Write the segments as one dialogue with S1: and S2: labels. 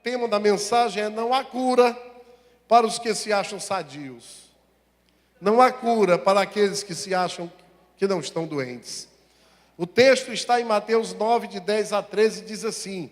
S1: tema da mensagem é: não há cura para os que se acham sadios. Não há cura para aqueles que se acham que não estão doentes. O texto está em Mateus 9, de 10 a 13, diz assim: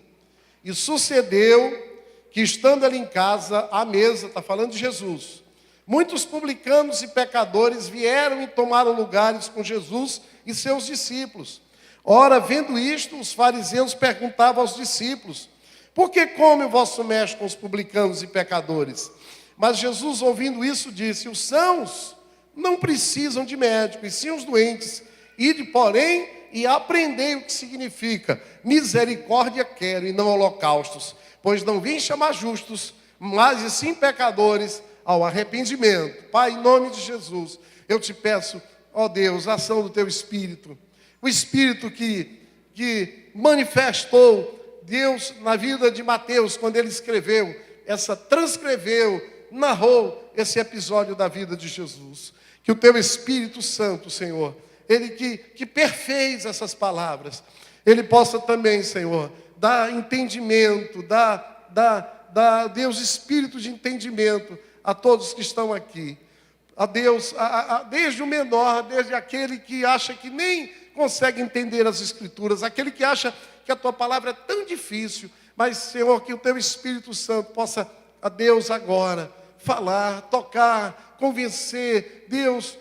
S1: e sucedeu que, estando ele em casa, à mesa, está falando de Jesus, muitos publicanos e pecadores vieram e tomaram lugares com Jesus e seus discípulos. Ora, vendo isto, os fariseus perguntavam aos discípulos: por que come o vosso mestre com os publicanos e pecadores? Mas Jesus, ouvindo isso, disse: os sãos não precisam de médico, e sim os doentes. Ide, porém, e aprendei o que significa: misericórdia quero e não holocaustos, pois não vim chamar justos, mas e sim pecadores ao arrependimento. Pai, em nome de Jesus, eu te peço, ó Deus, a ação do teu Espírito, o Espírito que manifestou, Deus, na vida de Mateus, quando ele escreveu, transcreveu, narrou esse episódio da vida de Jesus. Que o teu Espírito Santo, Senhor, ele que perfez essas palavras, ele possa também, Senhor, dar entendimento, dar Deus, espírito de entendimento a todos que estão aqui. A Deus, desde o menor, desde aquele que acha que nem consegue entender as Escrituras, aquele que acha que a tua palavra é tão difícil, mas, Senhor, que o teu Espírito Santo possa, a Deus, agora, falar, tocar, convencer, Deus,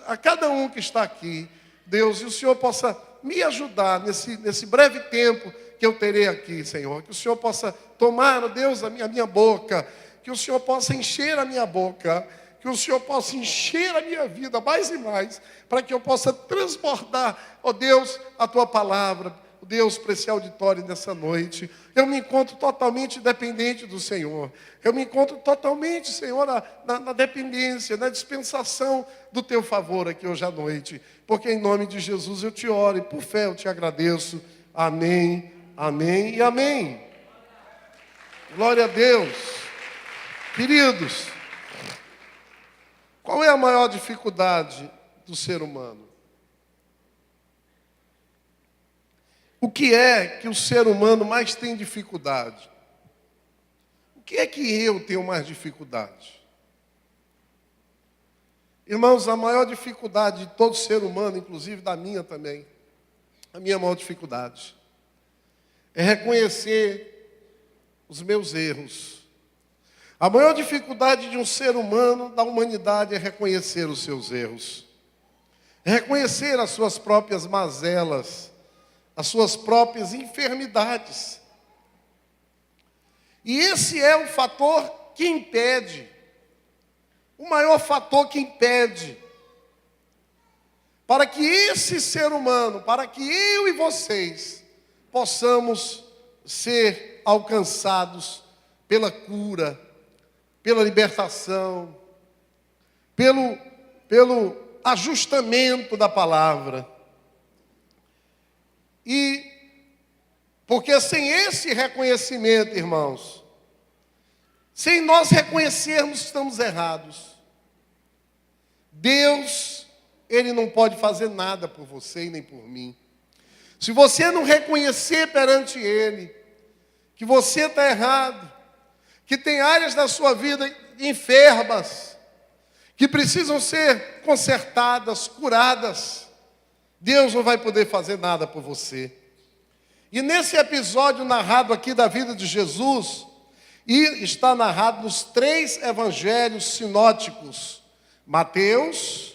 S1: a cada um que está aqui, Deus, e o Senhor possa me ajudar nesse breve tempo que eu terei aqui, Senhor. Que o Senhor possa tomar, Deus, a minha boca, que o Senhor possa encher a minha boca, que o Senhor possa encher a minha vida mais e mais, para que eu possa transbordar, ó Deus, a tua palavra, Deus, para esse auditório nessa noite. Eu me encontro totalmente dependente do Senhor. Eu me encontro totalmente, Senhor, na dependência, na dispensação do teu favor aqui hoje à noite. Porque em nome de Jesus eu te oro e por fé eu te agradeço. Amém, amém e amém. Glória a Deus. Queridos, qual é a maior dificuldade do ser humano? O que é que o ser humano mais tem dificuldade? O que é que eu tenho mais dificuldade? Irmãos, a maior dificuldade de todo ser humano, inclusive da minha também, a minha maior dificuldade, é reconhecer os meus erros. A maior dificuldade de um ser humano, da humanidade, é reconhecer os seus erros. É reconhecer as suas próprias mazelas, as suas próprias enfermidades. E esse é o fator que impede, o maior fator que impede, para que esse ser humano, para que eu e vocês, possamos ser alcançados pela cura, pela libertação, pelo ajustamento da palavra. E porque sem esse reconhecimento, irmãos, sem nós reconhecermos que estamos errados, Deus, Ele não pode fazer nada por você e nem por mim. Se você não reconhecer perante Ele que você está errado, que tem áreas da sua vida enfermas, que precisam ser consertadas, curadas, Deus não vai poder fazer nada por você. E nesse episódio narrado aqui da vida de Jesus, e está narrado nos 3 evangelhos sinóticos, Mateus,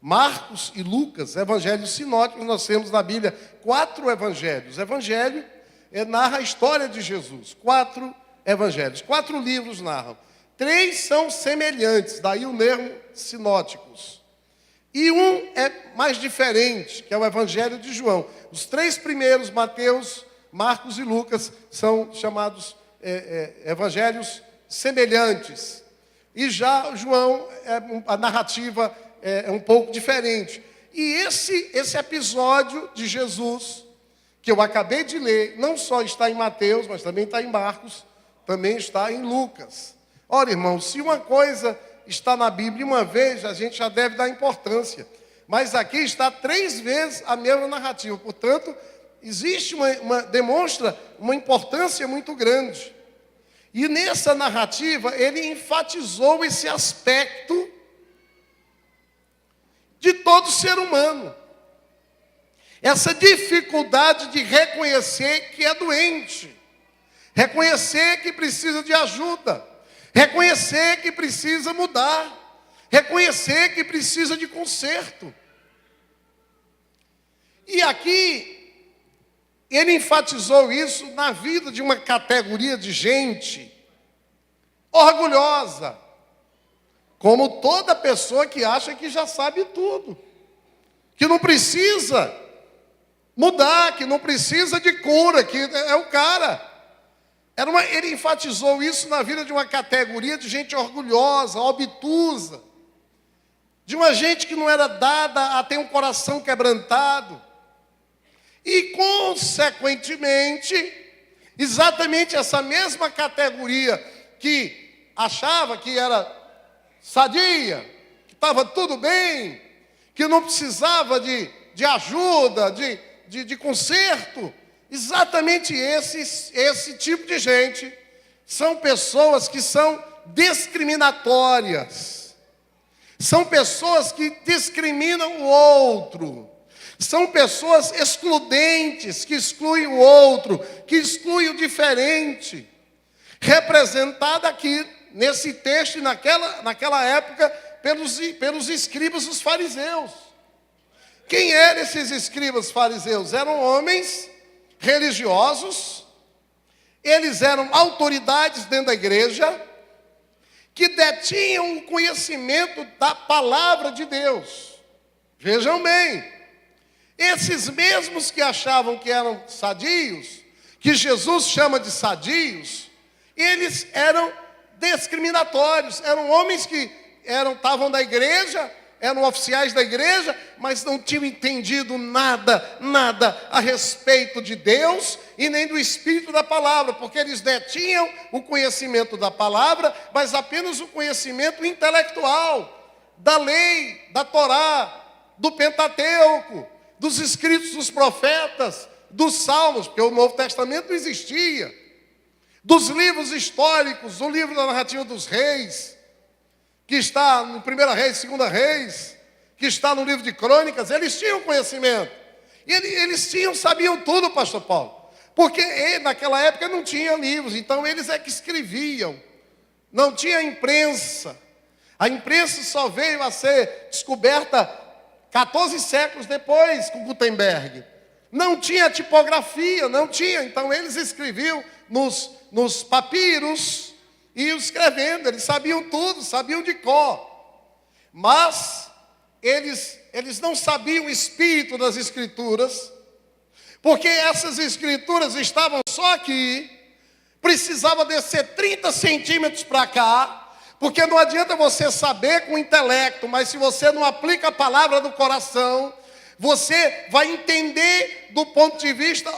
S1: Marcos e Lucas, evangelhos sinóticos, nós temos na Bíblia 4 evangelhos. Evangelho narra a história de Jesus, 4 evangelhos, 4 livros narram. 3 são semelhantes, daí o termo sinóticos. E um é mais diferente, que é o Evangelho de João. Os 3 primeiros, Mateus, Marcos e Lucas, são chamados evangelhos semelhantes. E já João, a narrativa é um pouco diferente. E esse episódio de Jesus, que eu acabei de ler, não só está em Mateus, mas também está em Marcos, também está em Lucas. Ora, irmãos, se uma coisa está na Bíblia uma vez, a gente já deve dar importância. Mas aqui está 3 vezes a mesma narrativa. Portanto, existe demonstra uma importância muito grande. E nessa narrativa, ele enfatizou esse aspecto de todo ser humano. Essa dificuldade de reconhecer que é doente, reconhecer que precisa de ajuda, reconhecer que precisa mudar, reconhecer que precisa de conserto. E aqui, ele enfatizou isso na vida de uma categoria de gente orgulhosa, como toda pessoa que acha que já sabe tudo, que não precisa mudar, que não precisa de cura, que é o cara. Ele enfatizou isso na vida de uma categoria de gente orgulhosa, obtusa, de uma gente que não era dada a ter um coração quebrantado. E, consequentemente, exatamente essa mesma categoria que achava que era sadia, que estava tudo bem, que não precisava de ajuda, de conserto, exatamente esse tipo de gente são pessoas que são discriminatórias, são pessoas que discriminam o outro, são pessoas excludentes, que excluem o outro, que excluem o diferente, representada aqui nesse texto e naquela época pelos escribas dos fariseus. Quem eram esses escribas fariseus? Eram homens religiosos, eles eram autoridades dentro da igreja, que detinham o conhecimento da palavra de Deus. Vejam bem, esses mesmos que achavam que eram sadios, que Jesus chama de sadios, eles eram discriminatórios, eram homens que estavam da igreja, eram oficiais da igreja, mas não tinham entendido nada a respeito de Deus e nem do Espírito da palavra, porque eles detinham o conhecimento da palavra, mas apenas o conhecimento intelectual, da lei, da Torá, do Pentateuco, dos escritos dos profetas, dos salmos, porque o Novo Testamento não existia, dos livros históricos, o livro da narrativa dos reis, que está no 1 Reis, 2 Reis, que está no livro de Crônicas. Eles tinham conhecimento. E eles sabiam tudo, pastor Paulo. Porque naquela época não tinha livros, então eles é que escreviam. Não tinha imprensa. A imprensa só veio a ser descoberta 14 séculos depois, com Gutenberg. Não tinha tipografia, não tinha. Então eles escreviam nos papiros, e escrevendo, eles sabiam tudo, sabiam de cor. Mas eles não sabiam o espírito das escrituras, porque essas escrituras estavam só aqui, precisava descer 30 centímetros para cá, porque não adianta você saber com o intelecto, mas se você não aplica a palavra do coração, você vai entender do ponto de vista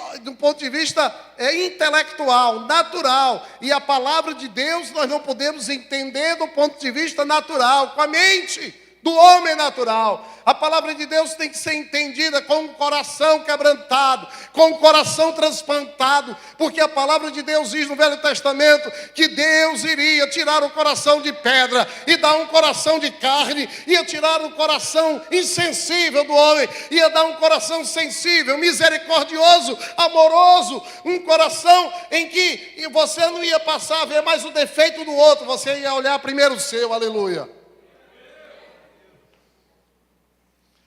S1: intelectual, natural. E a palavra de Deus nós não podemos entender do ponto de vista natural, com a mente do homem natural. A palavra de Deus tem que ser entendida com o coração quebrantado, com o coração transplantado, porque a palavra de Deus diz no Velho Testamento que Deus iria tirar o coração de pedra e dar um coração de carne, ia tirar o coração insensível do homem, ia dar um coração sensível, misericordioso, amoroso, um coração em que você não ia passar a ver mais o defeito do outro, você ia olhar primeiro o seu, aleluia.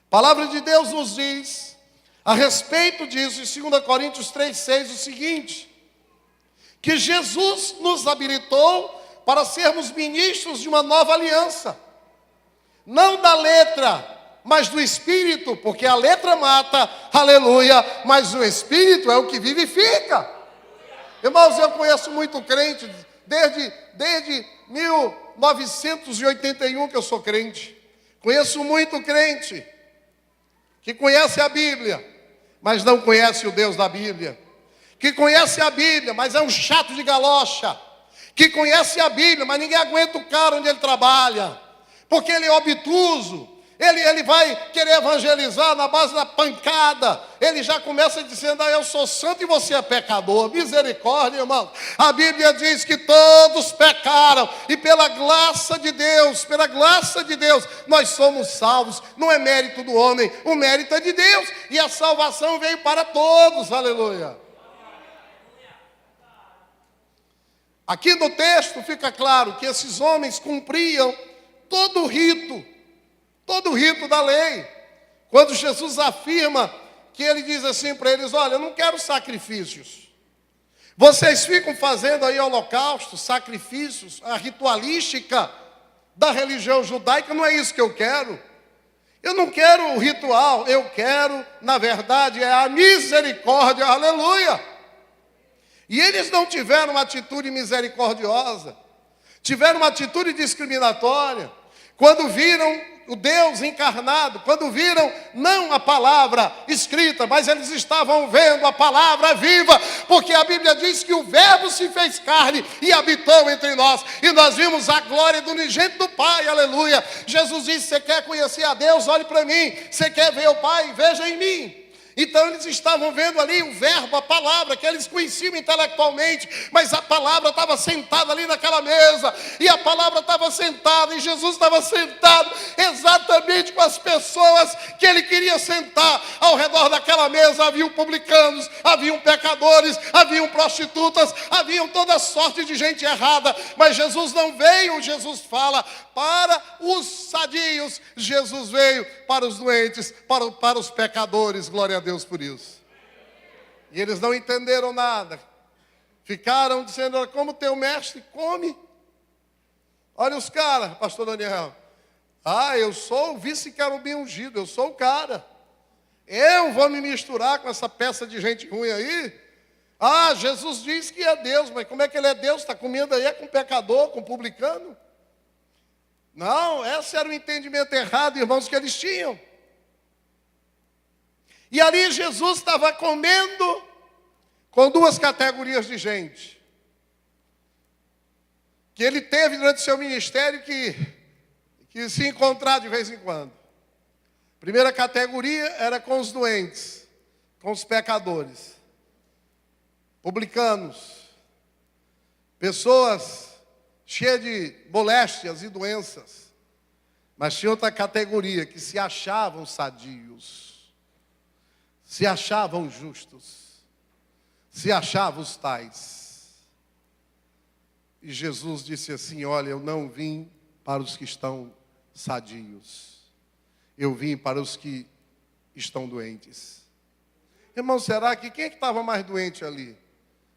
S1: A palavra de Deus nos diz, a respeito disso, em 2 Coríntios 3,6, o seguinte: que Jesus nos habilitou para sermos ministros de uma nova aliança, não da letra, mas do Espírito, porque a letra mata, aleluia, mas o Espírito é o que vivifica. Irmãos, eu conheço muito crente, desde 1981 que eu sou crente, conheço muito crente, que conhece a Bíblia, mas não conhece o Deus da Bíblia, que conhece a Bíblia, mas é um chato de galocha, que conhece a Bíblia, mas ninguém aguenta o cara onde ele trabalha, porque ele é obtuso, Ele vai querer evangelizar na base da pancada. Ele já começa dizendo, eu sou santo e você é pecador. Misericórdia, irmão. A Bíblia diz que todos pecaram. E pela graça de Deus, nós somos salvos. Não é mérito do homem, o mérito é de Deus. E a salvação veio para todos, aleluia. Aqui no texto fica claro que esses homens cumpriam todo o rito da lei. Quando Jesus afirma que ele diz assim para eles, olha, eu não quero sacrifícios. Vocês ficam fazendo aí holocaustos, sacrifícios, a ritualística da religião judaica, não é isso que eu quero. Eu não quero o ritual, eu quero, na verdade, é a misericórdia, aleluia. E eles não tiveram uma atitude misericordiosa, tiveram uma atitude discriminatória. Quando viram o Deus encarnado, quando viram não a palavra escrita, mas eles estavam vendo a palavra viva, porque a Bíblia diz que o Verbo se fez carne e habitou entre nós, e nós vimos a glória do unigênito do Pai, aleluia. Jesus disse, você quer conhecer a Deus? Olhe para mim. Você quer ver o Pai? Veja em mim. Então eles estavam vendo ali o verbo, a palavra, que eles conheciam intelectualmente, mas a palavra estava sentada ali naquela mesa, e a palavra estava sentada, e Jesus estava sentado exatamente com as pessoas que ele queria sentar. Ao redor daquela mesa haviam publicanos, haviam pecadores, haviam prostitutas, haviam toda sorte de gente errada, mas Jesus não veio, Jesus fala, para os sadios, Jesus veio para os doentes, para os pecadores, glória a Deus por isso. E eles não entenderam nada, ficaram dizendo, como teu mestre come. Olha os caras, pastor Daniel, eu sou o vice-querubim ungido, eu sou o cara, eu vou me misturar com essa peça de gente ruim aí? Jesus diz que é Deus, mas como é que ele é Deus? Está comendo aí com pecador, com publicano? Não, esse era o entendimento errado, irmãos, que eles tinham. E ali Jesus estava comendo com duas categorias de gente, que ele teve durante seu ministério que se encontrar de vez em quando. Primeira categoria era com os doentes, com os pecadores, publicanos, pessoas cheias de moléstias e doenças. Mas tinha outra categoria que se achavam sadios, se achavam justos, se achavam os tais. E Jesus disse assim, olha, eu não vim para os que estão sadios, eu vim para os que estão doentes. Irmão, será que quem é que estava mais doente ali?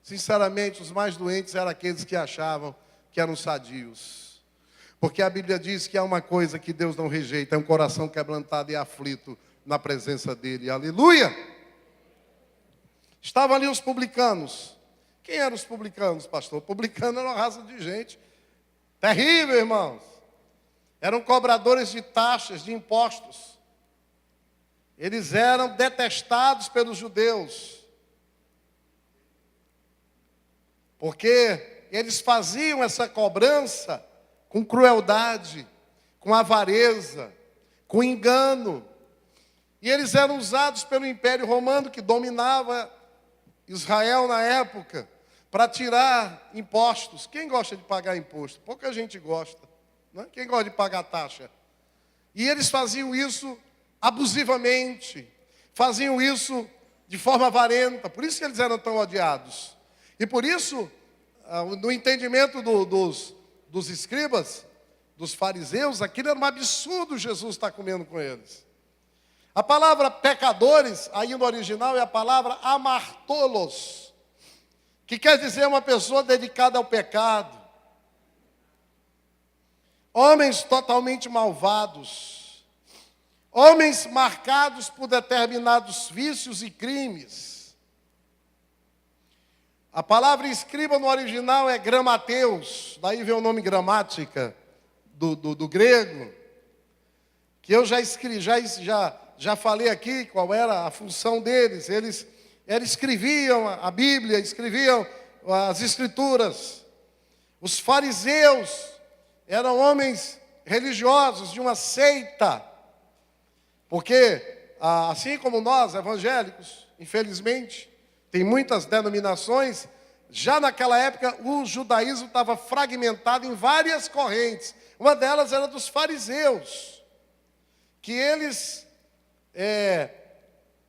S1: Sinceramente, os mais doentes eram aqueles que achavam que eram sadios. Porque a Bíblia diz que há uma coisa que Deus não rejeita, é um coração quebrantado e aflito na presença dele. Aleluia! Estavam ali os publicanos. Quem eram os publicanos, pastor? Publicano era uma raça de gente terrível, irmãos. Eram cobradores de taxas, de impostos. Eles eram detestados pelos judeus, porque eles faziam essa cobrança com crueldade, com avareza, com engano. E eles eram usados pelo Império Romano, que dominava Israel na época, para tirar impostos. Quem gosta de pagar imposto? Pouca gente gosta, né? Quem gosta de pagar taxa? E eles faziam isso abusivamente, faziam isso de forma avarenta. Por isso que eles eram tão odiados. E por isso, no entendimento dos escribas, dos fariseus, aquilo era um absurdo Jesus estar comendo com eles. A palavra pecadores, aí no original, é a palavra amartolos, que quer dizer uma pessoa dedicada ao pecado. Homens totalmente malvados, homens marcados por determinados vícios e crimes. A palavra escriba no original é gramateus, daí vem o nome gramática do grego, que eu já falei aqui qual era a função deles. Eles escreviam a Bíblia, escreviam as Escrituras. Os fariseus eram homens religiosos de uma seita Porque, assim como nós, evangélicos, infelizmente, tem muitas denominações, já naquela época o judaísmo estava fragmentado em várias correntes. Uma delas era dos fariseus, que eles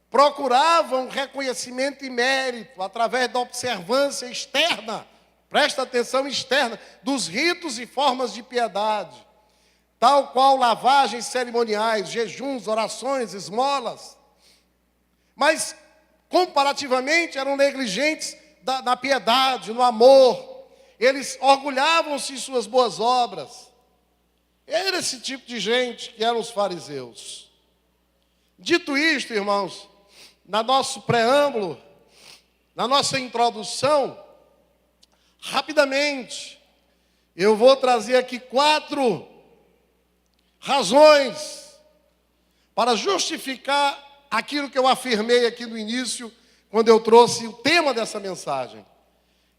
S1: procuravam reconhecimento e mérito através da observância externa, presta atenção, externa, dos ritos e formas de piedade, tal qual lavagens cerimoniais, jejuns, orações, esmolas. Mas, comparativamente, eram negligentes na piedade, no amor. Eles orgulhavam-se em suas boas obras. Era esse tipo de gente que eram os fariseus. Dito isto, irmãos, no nosso preâmbulo, na nossa introdução, rapidamente, eu vou trazer aqui 4 razões para justificar aquilo que eu afirmei aqui no início, quando eu trouxe o tema dessa mensagem,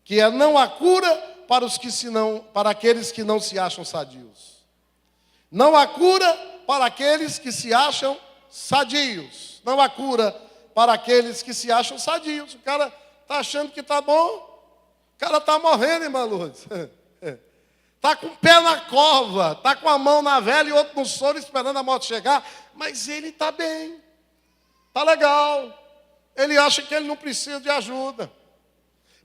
S1: que é: não há cura para aqueles que não se acham sadios. Não há cura para aqueles que se acham sadios. Não há cura para aqueles que se acham sadios. O cara está achando que está bom, o cara está morrendo, irmã Lourdes. Está com o pé na cova, está com a mão na vela e outro no sono esperando a morte chegar, mas ele está bem, está legal. Ele acha que ele não precisa de ajuda.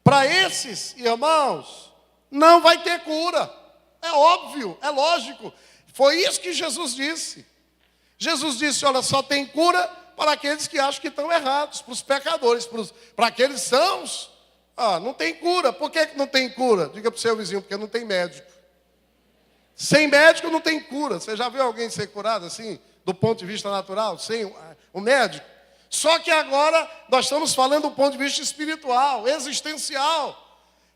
S1: Para esses irmãos, não vai ter cura. É óbvio, é lógico. Foi isso que Jesus disse. Jesus disse: olha, só tem cura para aqueles que acham que estão errados, para os pecadores, para aqueles sãos. Não tem cura. Por que não tem cura? Diga para o seu vizinho: porque não tem médico. Sem médico não tem cura. Você já viu alguém ser curado assim, do ponto de vista natural, sem o médico? Só que agora nós estamos falando do ponto de vista espiritual, existencial.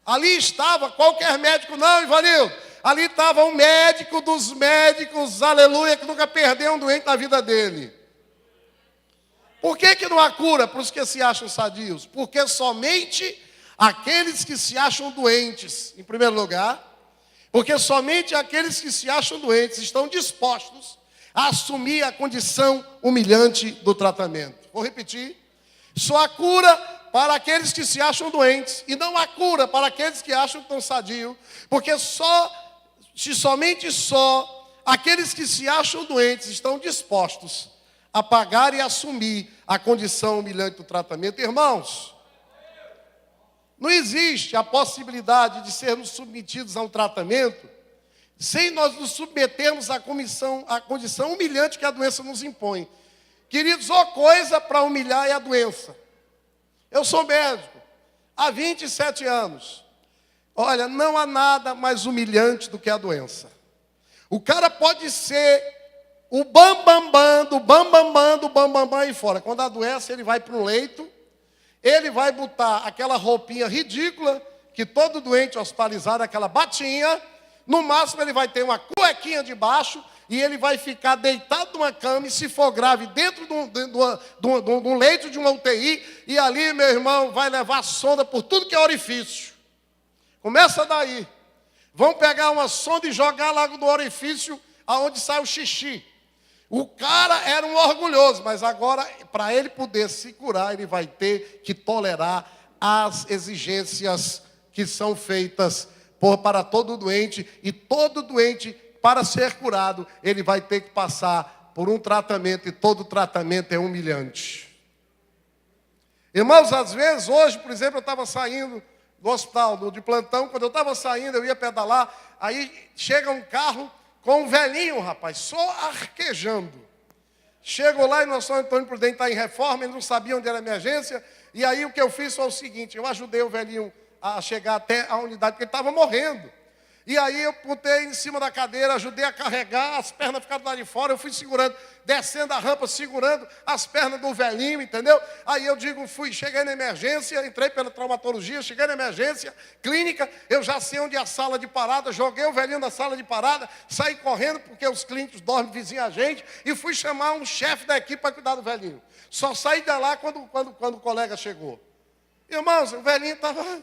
S1: Ali estava qualquer médico, não, Ivanildo. Ali estava um médico dos médicos, aleluia, que nunca perdeu um doente na vida dele. Por que não há cura para os que se acham sadios? Porque somente aqueles que se acham doentes, em primeiro lugar, porque somente aqueles que se acham doentes estão dispostos a assumir a condição humilhante do tratamento. Vou repetir: só há cura para aqueles que se acham doentes, e não há cura para aqueles que acham que estão sadios, porque somente aqueles que se acham doentes estão dispostos a pagar e assumir a condição humilhante do tratamento. Irmãos, não existe a possibilidade de sermos submetidos a um tratamento sem nós nos submetermos à condição humilhante que a doença nos impõe. Queridos, coisa para humilhar é a doença. Eu sou médico há 27 anos. Olha, não há nada mais humilhante do que a doença. O cara pode ser o bambambam, do bambambam aí fora. Quando adoece, ele vai para um leito, ele vai botar aquela roupinha ridícula, que todo doente hospitalizado, aquela batinha, no máximo ele vai ter uma cuequinha de baixo, e ele vai ficar deitado numa cama, e se for grave, dentro de um leito de uma UTI, e ali, meu irmão, vai levar sonda por tudo que é orifício. Começa daí. Vão pegar uma sonda e jogar lá no orifício aonde sai o xixi. O cara era um orgulhoso, mas agora, para ele poder se curar, ele vai ter que tolerar as exigências que são feitas para todo doente, e todo doente, para ser curado, ele vai ter que passar por um tratamento, e todo tratamento é humilhante. Irmãos, às vezes, hoje, por exemplo, eu estava saindo do hospital, de plantão, quando eu estava saindo, eu ia pedalar, aí chega um carro com um velhinho, rapaz, só arquejando. Chego lá e nós São Antônio Prudente está em reforma, ele não sabia onde era a emergência, e aí o que eu fiz foi o seguinte: eu ajudei o velhinho a chegar até a unidade, porque ele estava morrendo. E aí eu botei em cima da cadeira, ajudei a carregar, as pernas ficaram lá de fora, eu fui segurando, descendo a rampa, segurando as pernas do velhinho, entendeu? Aí eu cheguei na emergência, entrei pela traumatologia, cheguei na emergência, clínica, eu já sei onde é a sala de parada, joguei o velhinho na sala de parada, saí correndo, porque os clínicos dormem vizinho a gente, e fui chamar um chefe da equipe para cuidar do velhinho. Só saí de lá quando o colega chegou. Irmãos, o velhinho estava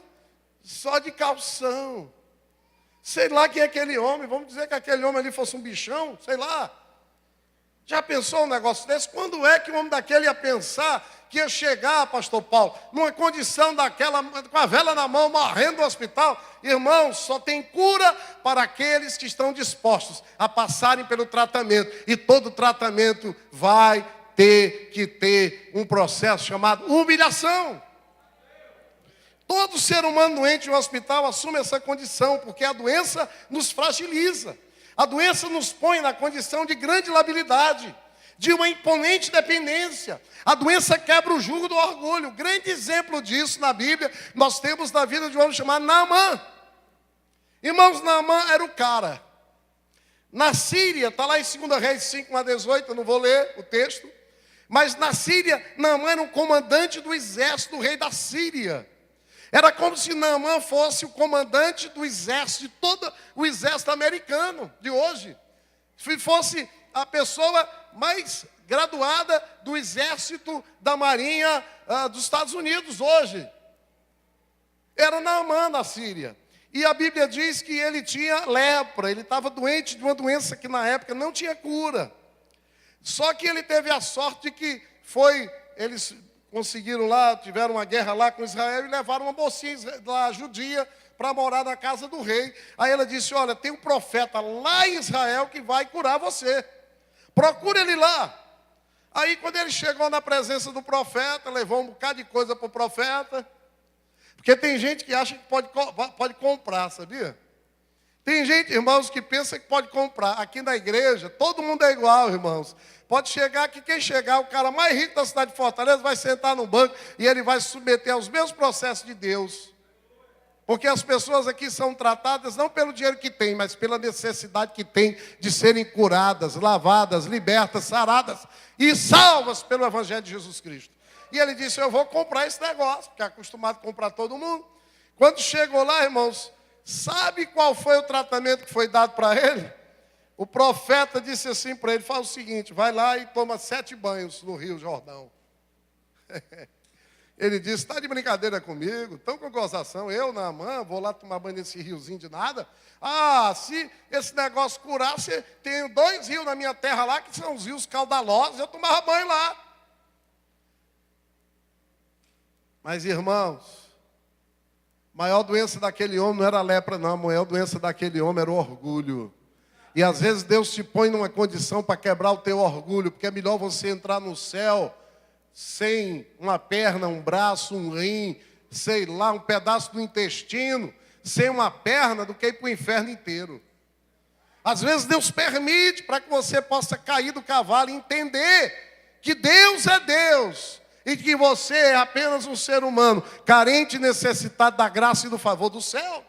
S1: só de calção. Sei lá quem é aquele homem, vamos dizer que aquele homem ali fosse um bichão, sei lá. Já pensou um negócio desse? Quando é que o homem daquele ia pensar que ia chegar, pastor Paulo, numa condição daquela, com a vela na mão, morrendo no hospital? Irmãos, só tem cura para aqueles que estão dispostos a passarem pelo tratamento. E todo tratamento vai ter que ter um processo chamado humilhação. Todo ser humano doente em um hospital assume essa condição, porque a doença nos fragiliza. A doença nos põe na condição de grande labilidade, de uma imponente dependência. A doença quebra o jugo do orgulho. Grande exemplo disso na Bíblia, nós temos na vida de um homem chamado Naamã. Irmãos, Naamã era o cara. Na Síria, está lá em 2 Reis 5:18, eu não vou ler o texto. Mas na Síria, Naamã era um comandante do exército do rei da Síria. Era como se Naamã fosse o comandante do exército, de todo o exército americano de hoje. Se fosse a pessoa mais graduada do exército da marinha dos Estados Unidos hoje. Era Naamã na Síria. E a Bíblia diz que ele tinha lepra, ele estava doente de uma doença que na época não tinha cura. Só que ele teve a sorte de que eles conseguiram lá, tiveram uma guerra lá com Israel e levaram uma mocinha lá, judia, para morar na casa do rei. Aí ela disse, olha, tem um profeta lá em Israel que vai curar você. Procura ele lá. Aí quando ele chegou na presença do profeta, levou um bocado de coisa para o profeta. Porque tem gente que acha que pode comprar, sabia? Tem gente, irmãos, que pensa que pode comprar. Aqui na igreja, todo mundo é igual, irmãos. Pode chegar que quem chegar, o cara mais rico da cidade de Fortaleza, vai sentar no banco e ele vai se submeter aos mesmos processos de Deus. Porque as pessoas aqui são tratadas não pelo dinheiro que tem, mas pela necessidade que tem de serem curadas, lavadas, libertas, saradas e salvas pelo Evangelho de Jesus Cristo. E ele disse, eu vou comprar esse negócio, porque é acostumado a comprar todo mundo. Quando chegou lá, irmãos, sabe qual foi o tratamento que foi dado para ele? O profeta disse assim para ele, faz o seguinte, vai lá e toma 7 banhos no Rio Jordão. Ele disse, está de brincadeira comigo, estão com gozação, eu, Naamã, vou lá tomar banho nesse riozinho de nada. Ah, se esse negócio curasse, tenho 2 rios na minha terra lá, que são os rios caudalosos, eu tomava banho lá. Mas, irmãos, a maior doença daquele homem não era a lepra, não. A maior doença daquele homem era o orgulho. E às vezes Deus te põe numa condição para quebrar o teu orgulho, porque é melhor você entrar no céu sem uma perna, um braço, um rim, sei lá, um pedaço do intestino, sem uma perna, do que ir para o inferno inteiro. Às vezes Deus permite para que você possa cair do cavalo e entender que Deus é Deus. E que você é apenas um ser humano, carente e necessitado da graça e do favor do céu.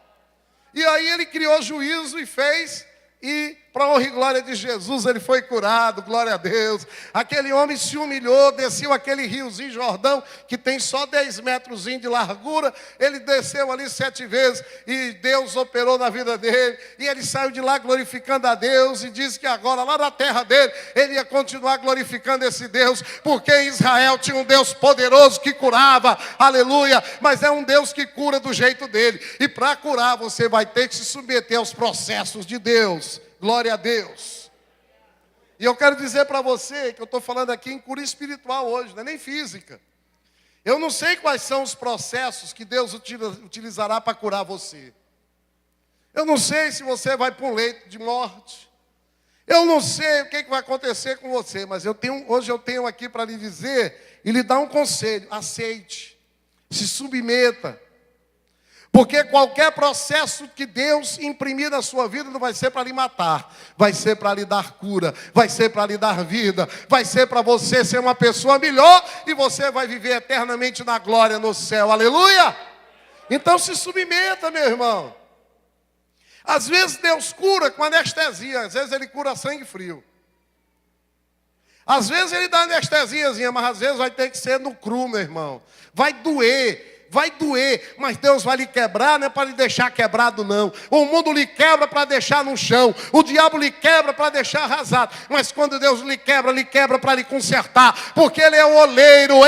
S1: E aí ele criou juízo e fez, e para a honra e glória de Jesus, ele foi curado, glória a Deus. Aquele homem se humilhou, desceu aquele riozinho Jordão, que tem só 10 metros de largura. Ele desceu ali 7 vezes, e Deus operou na vida dele. E ele saiu de lá glorificando a Deus, e disse que agora, lá na terra dele, ele ia continuar glorificando esse Deus, porque em Israel tinha um Deus poderoso que curava, aleluia. Mas é um Deus que cura do jeito dele. E para curar, você vai ter que se submeter aos processos de Deus. Glória a Deus. E eu quero dizer para você que eu estou falando aqui em cura espiritual hoje, não é nem física. Eu não sei quais são os processos que Deus utilizará para curar você. Eu não sei se você vai para um leito de morte. Eu não sei o que vai acontecer com você, mas hoje eu tenho aqui para lhe dizer e lhe dar um conselho. Aceite, se submeta. Porque qualquer processo que Deus imprimir na sua vida não vai ser para lhe matar, vai ser para lhe dar cura, vai ser para lhe dar vida, vai ser para você ser uma pessoa melhor e você vai viver eternamente na glória no céu, aleluia! Então se submeta, meu irmão. Às vezes Deus cura com anestesia, às vezes Ele cura sangue frio. Às vezes Ele dá anestesiazinha, mas às vezes vai ter que ser no cru, meu irmão. Vai doer. vai doer, mas Deus vai lhe quebrar, não é para lhe deixar quebrado não. O mundo lhe quebra para deixar no chão, o diabo lhe quebra para deixar arrasado, mas quando Deus lhe quebra para lhe consertar, porque Ele é o oleiro,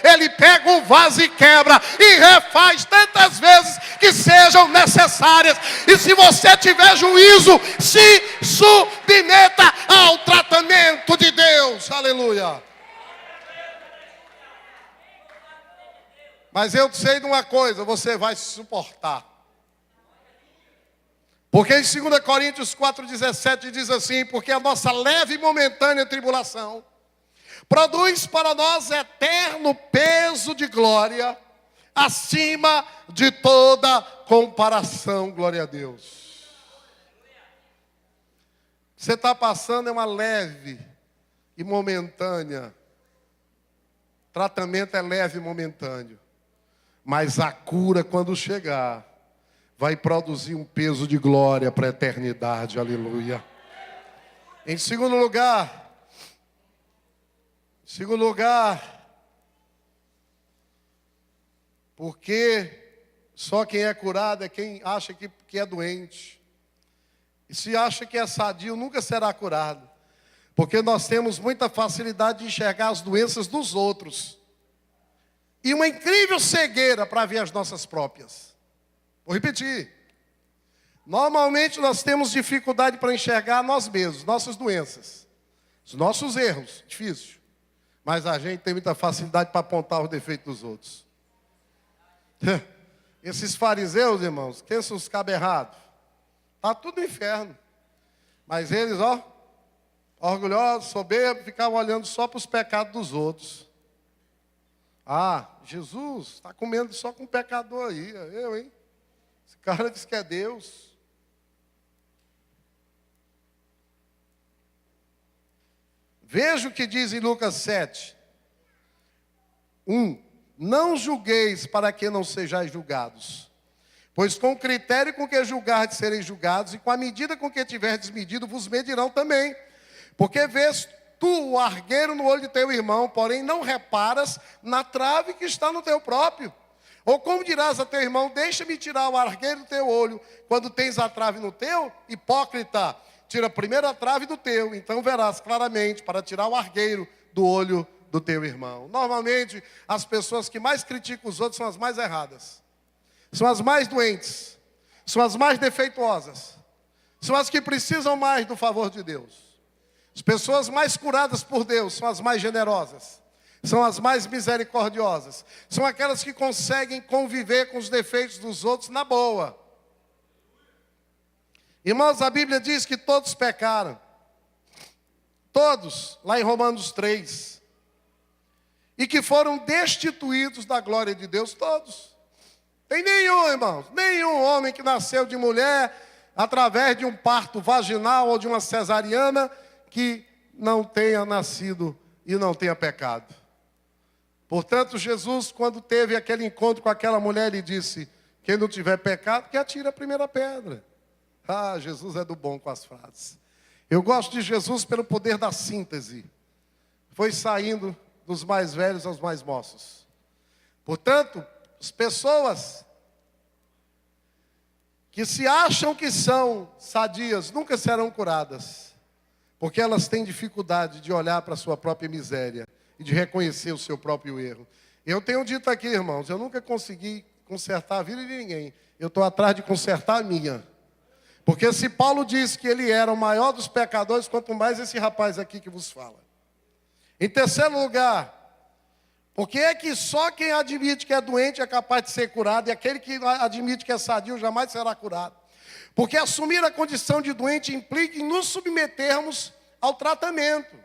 S1: Ele pega o vaso e quebra, e refaz tantas vezes que sejam necessárias. E se você tiver juízo, se submeta ao tratamento de Deus, aleluia. Mas eu sei de uma coisa, você vai se suportar. Porque em 2 Coríntios 4,17 diz assim: porque a nossa leve e momentânea tribulação produz para nós eterno peso de glória, acima de toda comparação, glória a Deus. Você está passando é uma leve e momentânea. Tratamento é leve e momentâneo. Mas a cura, quando chegar, vai produzir um peso de glória para a eternidade, aleluia. Em segundo lugar, porque só quem é curado é quem acha que é doente. E se acha que é sadio, nunca será curado. Porque nós temos muita facilidade de enxergar as doenças dos outros. E uma incrível cegueira para ver as nossas próprias. Vou repetir. Normalmente nós temos dificuldade para enxergar nós mesmos, nossas doenças, os nossos erros, difícil. Mas a gente tem muita facilidade para apontar os defeitos dos outros. Esses fariseus, irmãos, quem são os cabos errados? Está tudo no inferno. Mas eles, orgulhosos, soberbos, ficavam olhando só para os pecados dos outros. Ah, Jesus está comendo só com um pecador aí. Eu, hein? Esse cara diz que é Deus. Veja o que diz em Lucas 7. 1. Não julgueis para que não sejais julgados. Pois com o critério com que julgardes sereis julgados, e com a medida com que tiverdes medido, vos medirão também. Porque vês tu o argueiro no olho de teu irmão, porém não reparas na trave que está no teu próprio. Ou como dirás a teu irmão: deixa-me tirar o argueiro do teu olho, quando tens a trave no teu? Hipócrita, tira primeiro a trave do teu, então verás claramente para tirar o argueiro do olho do teu irmão. Normalmente, as pessoas que mais criticam os outros são as mais erradas. São as mais doentes. São as mais defeituosas. São as que precisam mais do favor de Deus. As pessoas mais curadas por Deus são as mais generosas. São as mais misericordiosas. São aquelas que conseguem conviver com os defeitos dos outros na boa. Irmãos, a Bíblia diz que todos pecaram. Todos, lá em Romanos 3. E que foram destituídos da glória de Deus, todos. Tem nenhum, irmãos, nenhum homem que nasceu de mulher através de um parto vaginal ou de uma cesariana que não tenha nascido e não tenha pecado. Portanto, Jesus, quando teve aquele encontro com aquela mulher, ele disse: quem não tiver pecado, que atire a primeira pedra. Ah, Jesus é do bom com as frases. Eu gosto de Jesus pelo poder da síntese. Foi saindo dos mais velhos aos mais moços. Portanto, as pessoas que se acham que são sadias nunca serão curadas, porque elas têm dificuldade de olhar para a sua própria miséria e de reconhecer o seu próprio erro. Eu tenho dito aqui, irmãos, eu nunca consegui consertar a vida de ninguém. Eu estou atrás de consertar a minha. Porque se Paulo diz que ele era o maior dos pecadores, quanto mais esse rapaz aqui que vos fala. Em terceiro lugar, porque é que só quem admite que é doente é capaz de ser curado, e aquele que admite que é sadio jamais será curado. Porque assumir a condição de doente implica em nos submetermos ao tratamento.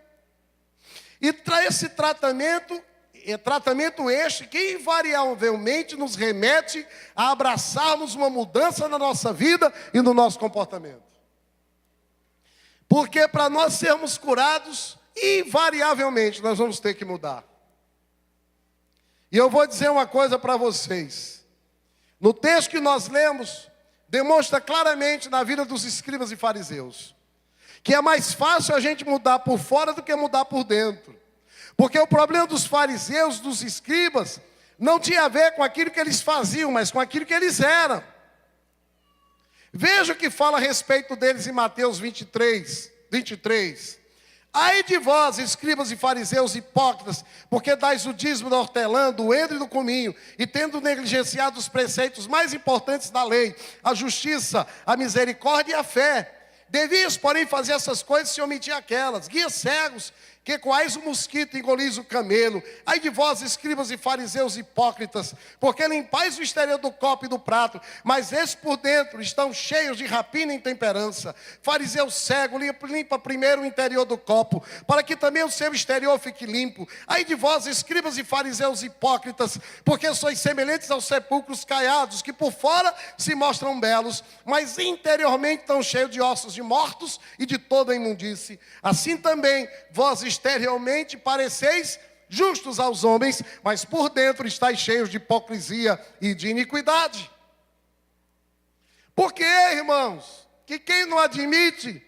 S1: E esse tratamento é tratamento este que invariavelmente nos remete a abraçarmos uma mudança na nossa vida e no nosso comportamento. Porque para nós sermos curados, invariavelmente nós vamos ter que mudar. E eu vou dizer uma coisa para vocês. No texto que nós lemos, demonstra claramente na vida dos escribas e fariseus que é mais fácil a gente mudar por fora do que mudar por dentro. Porque o problema dos fariseus, dos escribas, não tinha a ver com aquilo que eles faziam, mas com aquilo que eles eram. Veja o que fala a respeito deles em Mateus 23. Ai de vós, escribas e fariseus hipócritas, porque dais o dízimo da hortelã, do endro e do cominho, e tendo negligenciado os preceitos mais importantes da lei, a justiça, a misericórdia e a fé. Devias, porém, fazer essas coisas se omitir aquelas. Guias cegos, que coais o mosquito e engolis o camelo. Ai de vós, escribas e fariseus hipócritas, porque limpais o exterior do copo e do prato, mas esses por dentro estão cheios de rapina e intemperança. Fariseu cego, limpa primeiro o interior do copo, para que também o seu exterior fique limpo. Ai de vós, escribas e fariseus hipócritas, porque sois semelhantes aos sepulcros caiados, que por fora se mostram belos, mas interiormente estão cheios de ossos de mortos e de toda a imundície. Assim também vós exteriormente pareceis justos aos homens, mas por dentro estáis cheios de hipocrisia e de iniquidade. Por que, irmãos, que quem não admite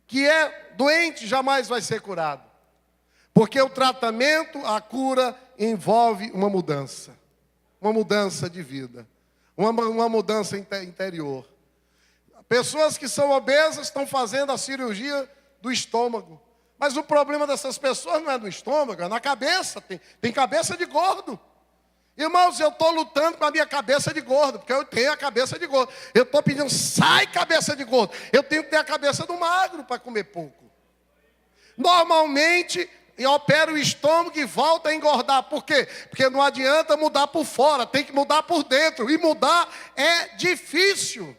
S1: que é doente jamais vai ser curado? Porque o tratamento, a cura, envolve uma mudança de vida, uma mudança interior. Pessoas que são obesas estão fazendo a cirurgia do estômago. Mas o problema dessas pessoas não é no estômago, é na cabeça. Tem cabeça de gordo. Irmãos, eu estou lutando com a minha cabeça de gordo, porque eu tenho a cabeça de gordo. Eu estou pedindo, sai cabeça de gordo. Eu tenho que ter a cabeça do magro para comer pouco. Normalmente, eu opero o estômago e volto a engordar. Por quê? Porque não adianta mudar por fora, tem que mudar por dentro. E mudar é difícil.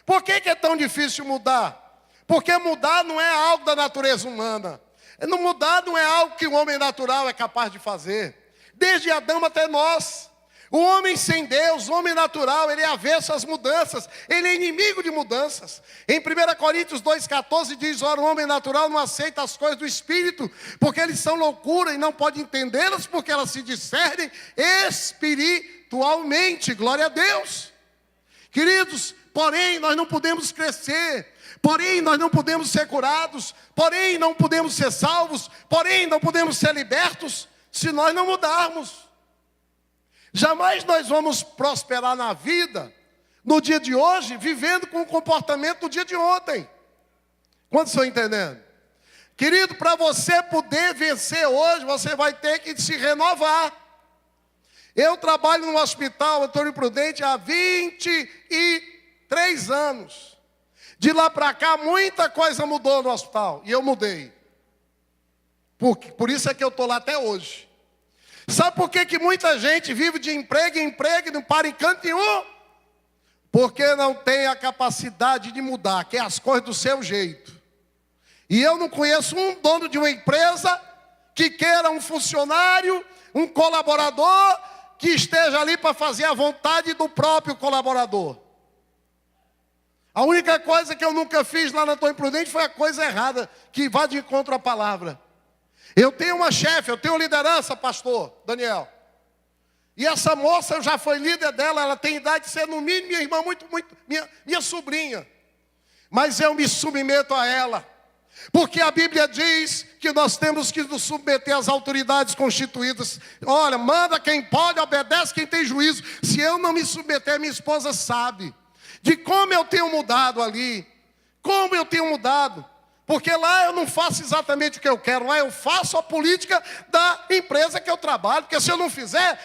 S1: Por que é tão difícil mudar? Porque mudar não é algo da natureza humana. Mudar não é algo que o homem natural é capaz de fazer. Desde Adão até nós. O homem sem Deus, o homem natural, ele é avesso às mudanças. Ele é inimigo de mudanças. Em 1 Coríntios 2,14 diz, ora, o homem natural não aceita as coisas do Espírito, porque eles são loucura e não pode entendê-las, porque elas se discernem espiritualmente. Glória a Deus. Queridos, porém, nós não podemos crescer. Porém, nós não podemos ser curados. Porém, não podemos ser salvos. Porém, não podemos ser libertos se nós não mudarmos. Jamais nós vamos prosperar na vida, no dia de hoje, vivendo com o comportamento do dia de ontem. Quantos estão entendendo? Querido, para você poder vencer hoje, você vai ter que se renovar. Eu trabalho no hospital Antônio Prudente há 23 anos. De lá para cá, muita coisa mudou no hospital. E eu mudei. Por isso é que eu estou lá até hoje. Sabe por que muita gente vive de emprego em emprego e não para em canto nenhum? Porque não tem a capacidade de mudar, quer as coisas do seu jeito. E eu não conheço um dono de uma empresa que queira um funcionário, um colaborador, que esteja ali para fazer a vontade do próprio colaborador. A única coisa que eu nunca fiz lá na Antônio Prudente foi a coisa errada, que vai de encontro à palavra. Eu tenho uma chefe, eu tenho liderança, pastor Daniel. E essa moça, eu já fui líder dela, ela tem idade de ser no mínimo minha irmã, minha sobrinha. Mas eu me submeto a ela. Porque a Bíblia diz que nós temos que nos submeter às autoridades constituídas. Olha, manda quem pode, obedece quem tem juízo. Se eu não me submeter, minha esposa sabe de como eu tenho mudado ali. Como eu tenho mudado. Porque lá eu não faço exatamente o que eu quero. Lá eu faço a política da empresa que eu trabalho. Porque se eu não fizer,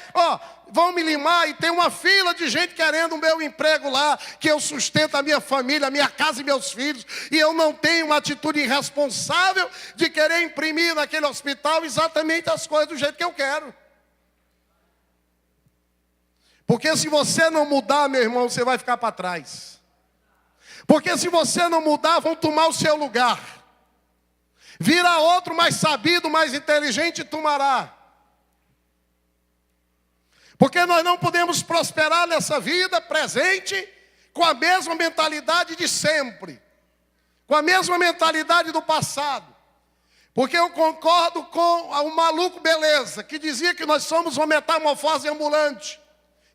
S1: vão me limar. E tem uma fila de gente querendo o meu emprego lá. Que eu sustento a minha família, a minha casa e meus filhos. E eu não tenho uma atitude irresponsável de querer imprimir naquele hospital exatamente as coisas do jeito que eu quero. Porque se você não mudar, meu irmão, você vai ficar para trás. Porque se você não mudar, vão tomar o seu lugar. Virá outro mais sabido, mais inteligente e tomará. Porque nós não podemos prosperar nessa vida presente com a mesma mentalidade de sempre. Com a mesma mentalidade do passado. Porque eu concordo com o maluco beleza, que dizia que nós somos uma metamorfose ambulante.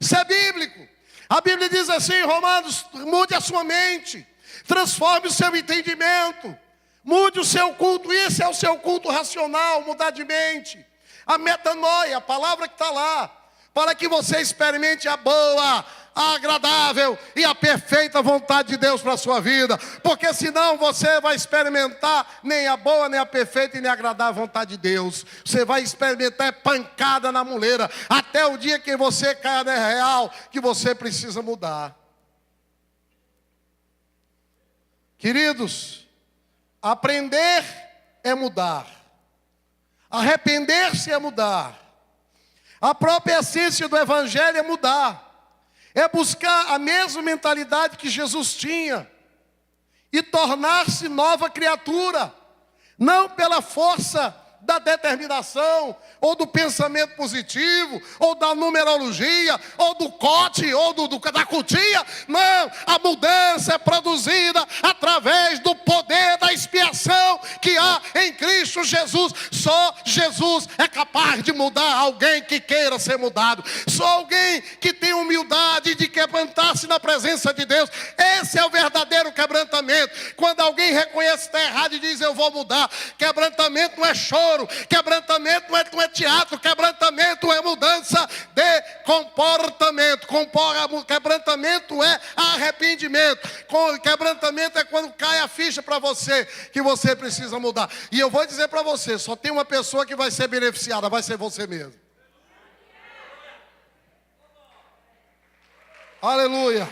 S1: Isso é bíblico. A Bíblia diz assim, Romanos, mude a sua mente, transforme o seu entendimento, mude o seu culto. Esse é o seu culto racional, mudar de mente. A metanoia, a palavra que está lá. para que você experimente a boa, a agradável e a perfeita vontade de Deus para a sua vida. Porque senão você vai experimentar nem a boa, nem a perfeita e nem a agradável vontade de Deus. Você vai experimentar pancada na muleira, até o dia que você caia na real, que você precisa mudar. Queridos, aprender é mudar. Arrepender-se é mudar. A própria essência do Evangelho é mudar. É buscar a mesma mentalidade que Jesus tinha e tornar-se nova criatura, não pela força da determinação, ou do pensamento positivo, ou da numerologia, ou do cote, ou da cutia. Não, a mudança é produzida através do poder da expiação que há em Cristo Jesus. Só Jesus é capaz de mudar alguém que queira ser mudado. Só alguém que tem humildade de quebrantar-se na presença de Deus. Esse é o verdadeiro quebrantamento. Quando alguém reconhece que está errado e diz: eu vou mudar. Quebrantamento não é choro. Quebrantamento não é teatro. Quebrantamento é mudança de comportamento. Quebrantamento é arrependimento. Quebrantamento é quando cai a ficha para você que você precisa mudar. E eu vou dizer para você, só tem uma pessoa que vai ser beneficiada, vai ser você mesmo. Aleluia.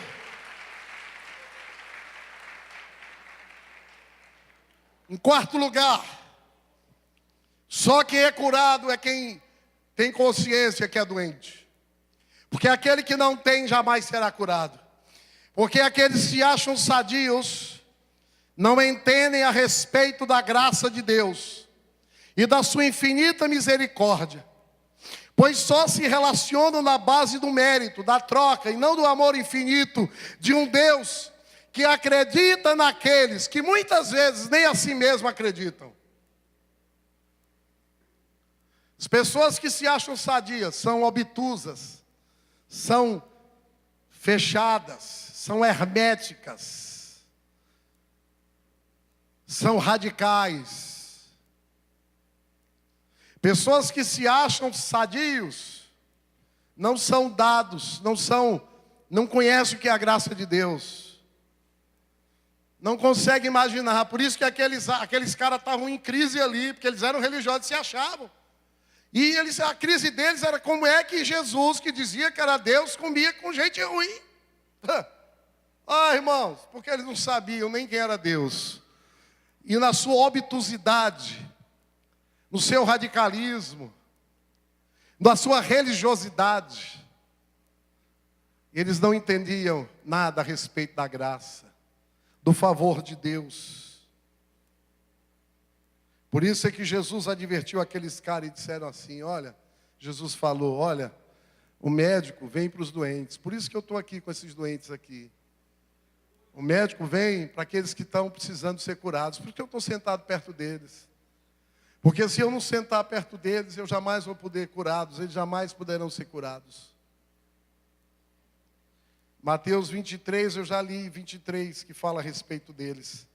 S1: Em quarto lugar, só quem é curado é quem tem consciência que é doente. Porque aquele que não tem jamais será curado. Porque aqueles que se acham sadios não entendem a respeito da graça de Deus e da sua infinita misericórdia. Pois só se relacionam na base do mérito, da troca e não do amor infinito de um Deus que acredita naqueles que muitas vezes nem a si mesmo acreditam. As pessoas que se acham sadias são obtusas, são fechadas, são herméticas, são radicais. Pessoas que se acham sadios não são dados, não conhecem o que é a graça de Deus. Não conseguem imaginar. Por isso que aqueles caras estavam em crise ali, porque eles eram religiosos e se achavam. E a crise deles era como é que Jesus, que dizia que era Deus, comia com gente ruim. Ah, irmãos, porque eles não sabiam nem quem era Deus. E na sua obtusidade, no seu radicalismo, na sua religiosidade, eles não entendiam nada a respeito da graça, do favor de Deus. Por isso é que Jesus advertiu aqueles caras e disseram assim: olha, Jesus falou, olha, o médico vem para os doentes. Por isso que eu estou aqui com esses doentes aqui. O médico vem para aqueles que estão precisando ser curados. Por que eu estou sentado perto deles? Porque se eu não sentar perto deles, eu jamais vou poder curá-los. Eles jamais poderão ser curados. Mateus 23, eu já li 23, que fala a respeito deles.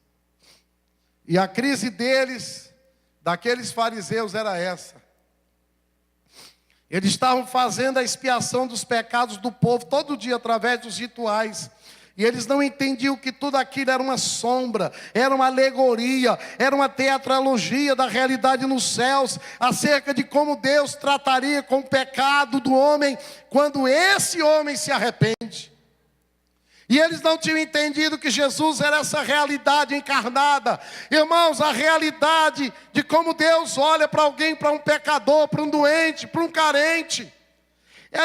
S1: E a crise deles, daqueles fariseus, era essa. Eles estavam fazendo a expiação dos pecados do povo todo dia através dos rituais. E eles não entendiam que tudo aquilo era uma sombra, era uma alegoria, era uma teatralogia da realidade nos céus, acerca de como Deus trataria com o pecado do homem quando esse homem se arrepende. E eles não tinham entendido que Jesus era essa realidade encarnada. Irmãos, a realidade de como Deus olha para alguém, para um pecador, para um doente, para um carente.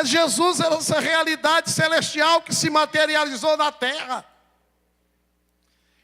S1: Jesus era essa realidade celestial que se materializou na terra.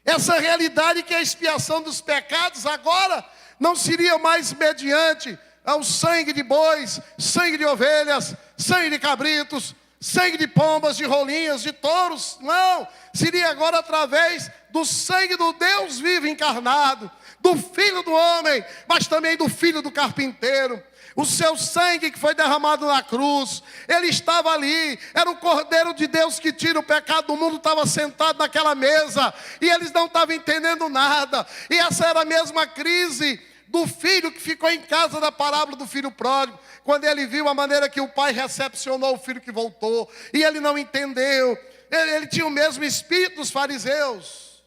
S1: Essa realidade que é a expiação dos pecados agora não seria mais mediante ao sangue de bois, sangue de ovelhas, sangue de cabritos, sangue de pombas, de rolinhas, de touros. Não, seria agora através do sangue do Deus vivo encarnado, do Filho do homem, mas também do Filho do carpinteiro. O seu sangue que foi derramado na cruz, ele estava ali, era o Cordeiro de Deus que tira o pecado do mundo, estava sentado naquela mesa, e eles não estavam entendendo nada. E essa era a mesma crise do filho que ficou em casa da parábola do filho pródigo, quando ele viu a maneira que o pai recepcionou o filho que voltou, e ele não entendeu. Ele tinha o mesmo espírito dos fariseus.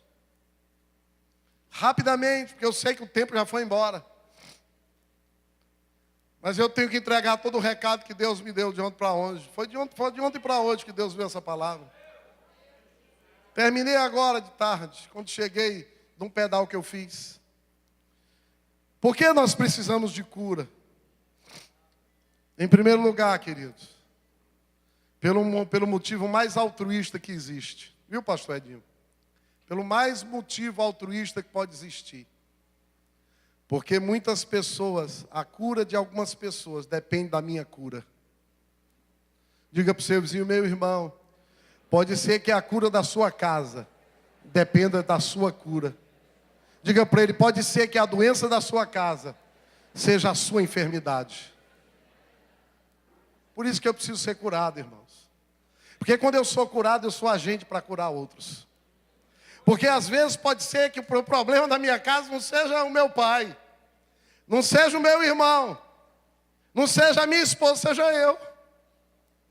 S1: Rapidamente, porque eu sei que o tempo já foi embora. Mas eu tenho que entregar todo o recado que Deus me deu de ontem para hoje. Foi de ontem para hoje que Deus deu essa palavra. Terminei agora de tarde, quando cheguei de um pedal que eu fiz. Por que nós precisamos de cura? Em primeiro lugar, queridos, pelo motivo mais altruísta que existe. Viu, pastor Edinho? Pelo mais motivo altruísta que pode existir. Porque muitas pessoas, a cura de algumas pessoas depende da minha cura. Diga para o seu vizinho, meu irmão, pode ser que a cura da sua casa dependa da sua cura. Diga para ele, pode ser que a doença da sua casa seja a sua enfermidade. Por isso que eu preciso ser curado, irmãos. Porque quando eu sou curado, eu sou agente para curar outros. Porque às vezes pode ser que o problema da minha casa não seja o meu pai, não seja o meu irmão, não seja a minha esposa, seja eu.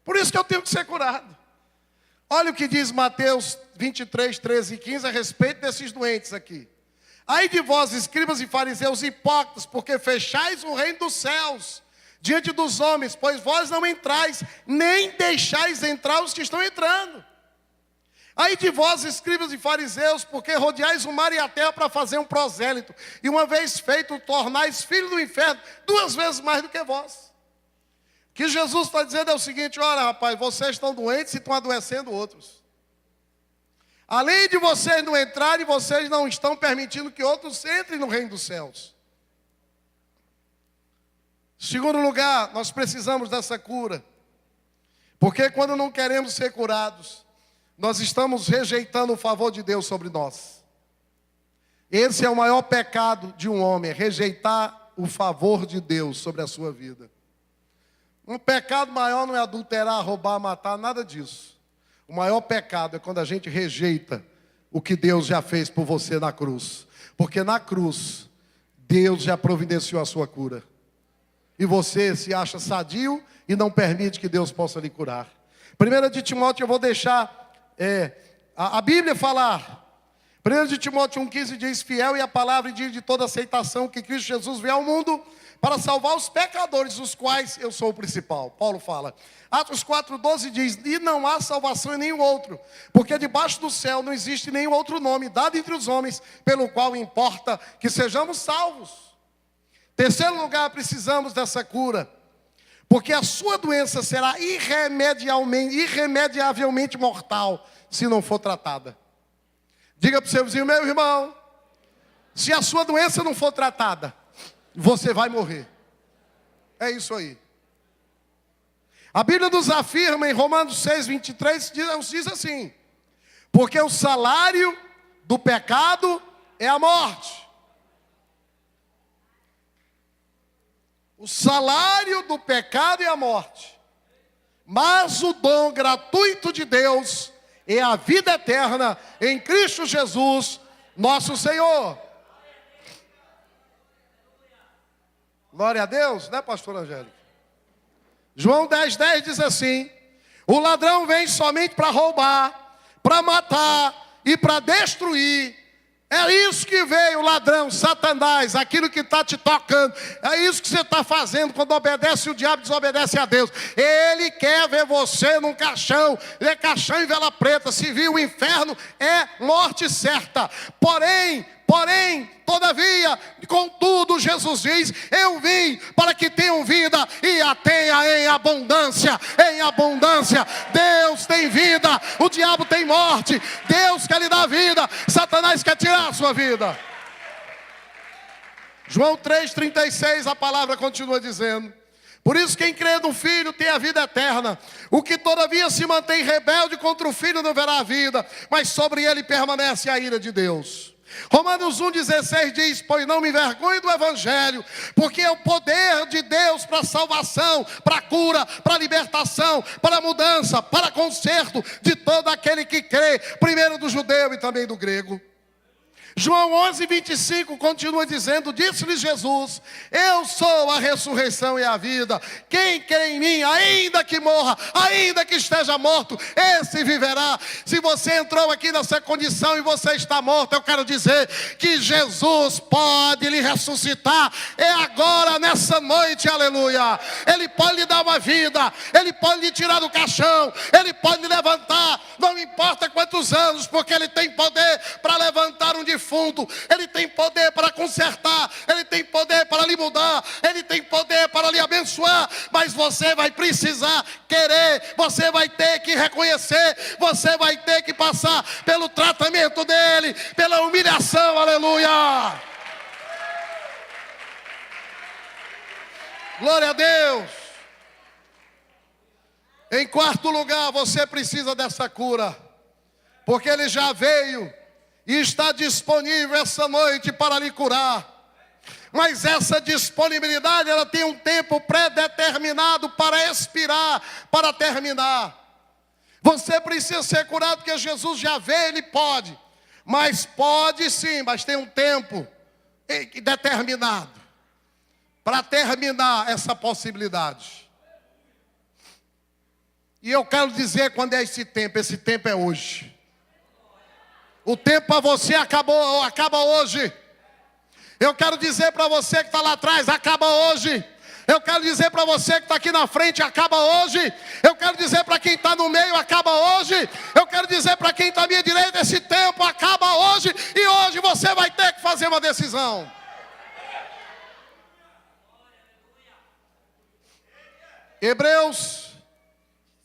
S1: Por isso que eu tenho que ser curado. Olha o que diz Mateus 23, 13 e 15 a respeito desses doentes aqui. Ai de vós, escribas e fariseus hipócritas, porque fechais o reino dos céus diante dos homens, pois vós não entrais, nem deixais entrar os que estão entrando. Ai de vós, escribas e fariseus, porque rodeais o mar e a terra para fazer um prosélito, e uma vez feito, tornais filho do inferno, 2 vezes mais do que vós. O que Jesus está dizendo é o seguinte, olha rapaz, vocês estão doentes e estão adoecendo outros. Além de vocês não entrarem, vocês não estão permitindo que outros entrem no reino dos céus. Em segundo lugar, nós precisamos dessa cura. Porque quando não queremos ser curados, nós estamos rejeitando o favor de Deus sobre nós. Esse é o maior pecado de um homem, rejeitar o favor de Deus sobre a sua vida. Um pecado maior não é adulterar, roubar, matar, nada disso. O maior pecado é quando a gente rejeita o que Deus já fez por você na cruz. Porque na cruz, Deus já providenciou a sua cura. E você se acha sadio e não permite que Deus possa lhe curar. 1 de Timóteo, eu vou deixar a Bíblia falar. 1 de Timóteo 1,15 diz, fiel e a palavra diz de toda aceitação que Cristo Jesus veio ao mundo para salvar os pecadores, dos quais eu sou o principal. Paulo fala. Atos 4,12 diz, e não há salvação em nenhum outro, porque debaixo do céu não existe nenhum outro nome dado entre os homens, pelo qual importa que sejamos salvos. Terceiro lugar, precisamos dessa cura, porque a sua doença será irremediavelmente mortal, se não for tratada. Diga para o seu vizinho, meu irmão, se a sua doença não for tratada, você vai morrer. É isso aí. A Bíblia nos afirma em Romanos 6, 23, diz assim, porque o salário do pecado é a morte. O salário do pecado é a morte. Mas o dom gratuito de Deus é a vida eterna em Cristo Jesus, nosso Senhor. Glória a Deus, né, pastor Angélico? João 10,10 diz assim, o ladrão vem somente para roubar, para matar e para destruir. É isso que veio o ladrão, Satanás, aquilo que está te tocando. É isso que você está fazendo quando obedece o diabo, desobedece a Deus. Ele quer ver você num caixão, é caixão em vela preta. Se viu o inferno, é morte certa. Porém, todavia, contudo, Jesus diz, eu vim para que tenham vida e a tenha em abundância, em abundância. Deus tem vida, o diabo tem morte, Deus quer lhe dar vida, Satanás quer tirar a sua vida. João 3,36, a palavra continua dizendo, por isso quem crê no Filho tem a vida eterna, o que todavia se mantém rebelde contra o Filho não verá a vida, mas sobre ele permanece a ira de Deus. Romanos 1,16 diz, pois não me envergonhe do Evangelho, porque é o poder de Deus para salvação, para cura, para libertação, para mudança, para conserto de todo aquele que crê, primeiro do judeu e também do grego. João 11:25 continua dizendo: disse-lhe Jesus: eu sou a ressurreição e a vida. Quem crê em mim, ainda que morra, ainda que esteja morto, esse viverá. Se você entrou aqui nessa condição e você está morto, eu quero dizer que Jesus pode lhe ressuscitar. É agora, nessa noite, aleluia. Ele pode lhe dar uma vida, Ele pode lhe tirar do caixão, Ele pode lhe levantar, não importa quantos anos, porque Ele tem poder para levantar um defunto, Ele tem poder para consertar, Ele tem poder para lhe mudar, Ele tem poder para lhe abençoar. Mas você vai precisar querer, você vai ter que reconhecer, você vai ter que passar pelo tratamento dEle, pela humilhação, aleluia. Glória a Deus. Em quarto lugar, você precisa dessa cura, porque Ele já veio e está disponível essa noite para lhe curar. Mas essa disponibilidade, ela tem um tempo pré-determinado para expirar, para terminar. Você precisa ser curado porque Jesus já veio, Ele pode. Mas pode sim, mas tem um tempo determinado para terminar essa possibilidade. E eu quero dizer quando é esse tempo é hoje. O tempo para você acaba hoje. Eu quero dizer para você que está lá atrás, acaba hoje. Eu quero dizer para você que está aqui na frente, acaba hoje. Eu quero dizer para quem está no meio, acaba hoje. Eu quero dizer para quem está à minha direita, esse tempo acaba hoje. E hoje você vai ter que fazer uma decisão. Hebreus